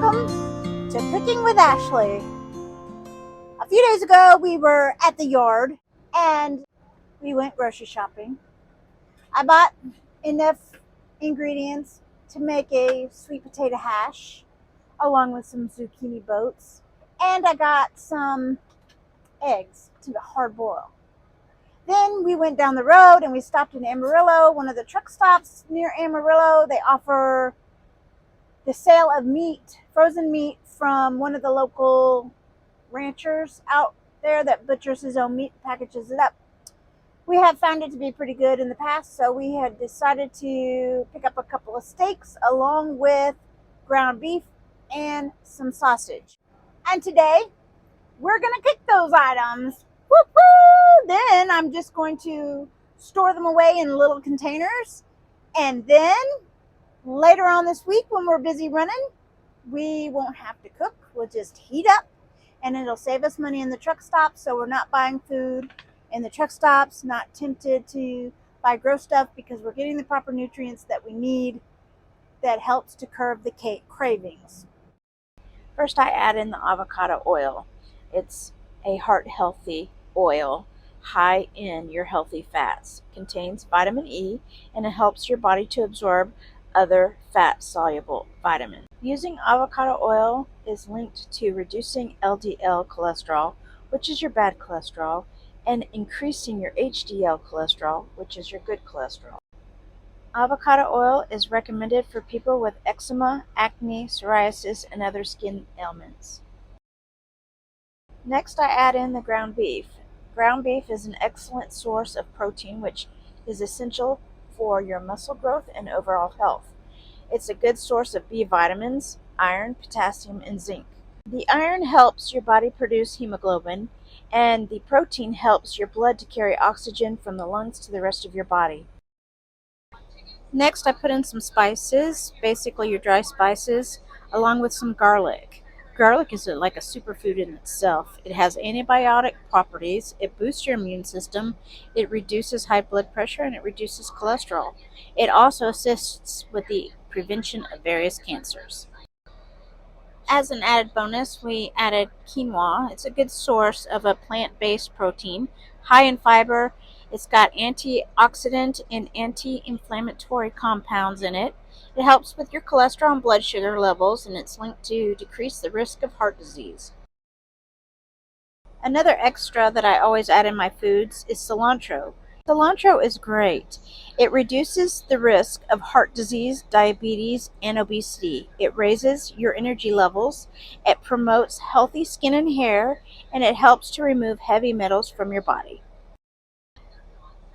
welcome to Cooking with Ashley. A few days ago we were at the yard and we went grocery shopping. I bought enough ingredients to make a sweet potato hash along with some zucchini boats, and I got some eggs to hard boil. Then we went down the road and we stopped in Amarillo, one of the truck stops near Amarillo. They offer the sale of meat, frozen meat from one of the local ranchers out there that butchers his own meat, packages it up. We have found it to be pretty good in the past, so we had decided to pick up a couple of steaks along with ground beef and some sausage. And today we're going to cook those items. Woo-hoo! Then I'm just going to store them away in little containers, and then later on this week when we're busy running, we won't have to cook. We'll just heat up and it'll save us money in the truck stops, so we're not buying food in the truck stops, not tempted to buy gross stuff because we're getting the proper nutrients that we need that helps to curb the cravings. First, I add in the avocado oil. It's a heart-healthy oil, high in your healthy fats. Contains vitamin E, and it helps your body to absorb other fat-soluble vitamins. Using avocado oil is linked to reducing LDL cholesterol, which is your bad cholesterol, and increasing your HDL cholesterol, which is your good cholesterol. Avocado oil is recommended for people with eczema, acne, psoriasis, and other skin ailments. Next, I add in the ground beef. Ground beef is an excellent source of protein, which is essential for your muscle growth and overall health. It's a good source of B vitamins, iron, potassium, and zinc. The iron helps your body produce hemoglobin, and the protein helps your blood to carry oxygen from the lungs to the rest of your body. Next, I put in some spices, basically your dry spices, along with some garlic. Garlic is like a superfood in itself. It has antibiotic properties, it boosts your immune system, it reduces high blood pressure, and it reduces cholesterol. It also assists with the prevention of various cancers. As an added bonus, we added quinoa. It's a good source of a plant-based protein, high in fiber. It's got antioxidant and anti-inflammatory compounds in it. It helps with your cholesterol and blood sugar levels, and it's linked to decrease the risk of heart disease. Another extra that I always add in my foods is cilantro. Cilantro is great. It reduces the risk of heart disease, diabetes, and obesity. It raises your energy levels. It promotes healthy skin and hair, and it helps to remove heavy metals from your body.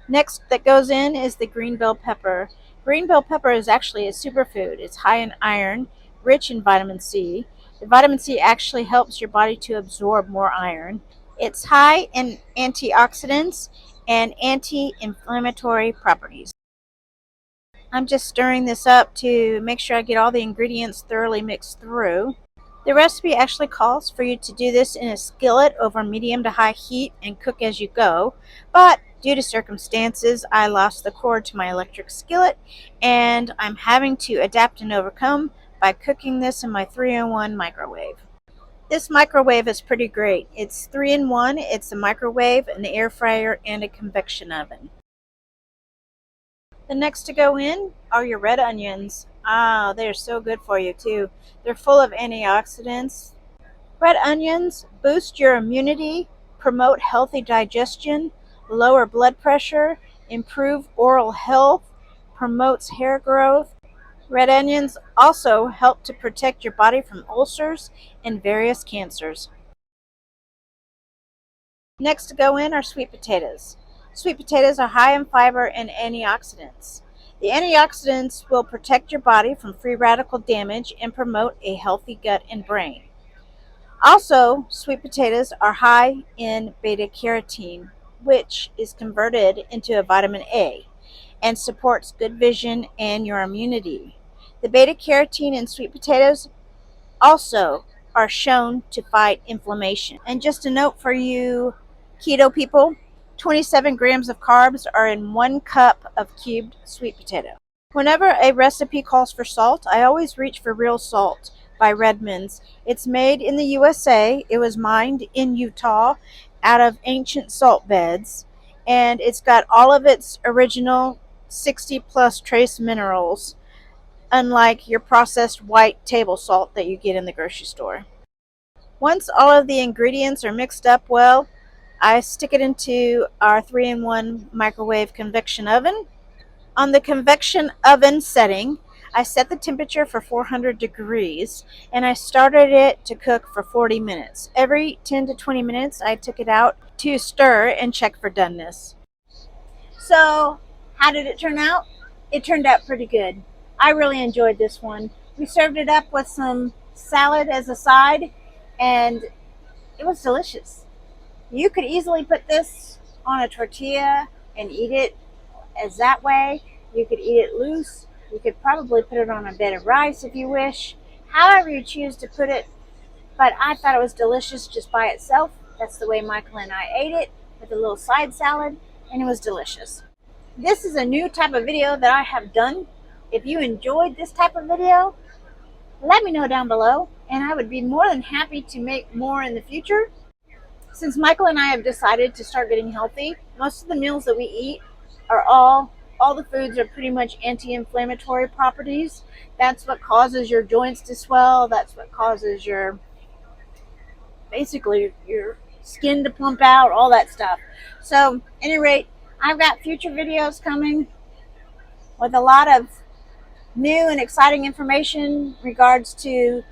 Next that goes in is the green bell pepper. Green bell pepper is actually a superfood. It's high in iron, rich in vitamin C. The vitamin C actually helps your body to absorb more iron. It's high in antioxidants and anti-inflammatory properties. I'm just stirring this up to make sure I get all the ingredients thoroughly mixed through. The recipe actually calls for you to do this in a skillet over medium to high heat and cook as you go, but due to circumstances, I lost the cord to my electric skillet, and I'm having to adapt and overcome by cooking this in my 3-in-1 microwave. This microwave is pretty great. It's 3-in-1. It's a microwave, an air fryer, and a convection oven. The next to go in are your red onions. They're so good for you too. They're full of antioxidants. Red onions boost your immunity, promote healthy digestion, lower blood pressure, improve oral health, promotes hair growth. Red onions also help to protect your body from ulcers and various cancers. Next to go in are sweet potatoes. Sweet potatoes are high in fiber and antioxidants. The antioxidants will protect your body from free radical damage and promote a healthy gut and brain. Also, sweet potatoes are high in beta-carotene, which is converted into a vitamin A and supports good vision and your immunity. The beta-carotene in sweet potatoes also are shown to fight inflammation. And just a note for you keto people, 27 grams of carbs are in 1 cup of cubed sweet potato. Whenever a recipe calls for salt, I always reach for real salt. by Redmond's. It's made in the USA. It was mined in Utah out of ancient salt beds, and it's got all of its original 60 plus trace minerals, unlike your processed white table salt that you get in the grocery store. Once all of the ingredients are mixed up well, I stick it into our 3-in-1 microwave convection oven. On the convection oven setting, I set the temperature for 400 degrees and I started it to cook for 40 minutes. Every 10 to 20 minutes, I took it out to stir and check for doneness. So, how did it turn out? It turned out pretty good. I really enjoyed this one. We served it up with some salad as a side, and it was delicious. You could easily put this on a tortilla and eat it as that way. You could eat it loose. You could probably put it on a bed of rice if you wish. However you choose to put it, but I thought it was delicious just by itself. That's the way Michael and I ate it, with a little side salad, and it was delicious. This is a new type of video that I have done. If you enjoyed this type of video, let me know down below, and I would be more than happy to make more in the future. Since Michael and I have decided to start getting healthy, most of the meals that we eat are all the foods are pretty much anti-inflammatory properties. That's what causes your joints to swell. That's what causes your skin to plump out, all that stuff. So, at any rate, I've got future videos coming with a lot of new and exciting information in regards to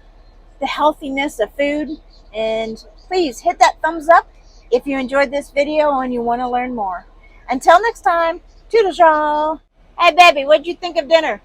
the healthiness of food. And please hit that thumbs up if you enjoyed this video and you want to learn more. Until next time, toodles y'all. Hey baby, what'd you think of dinner?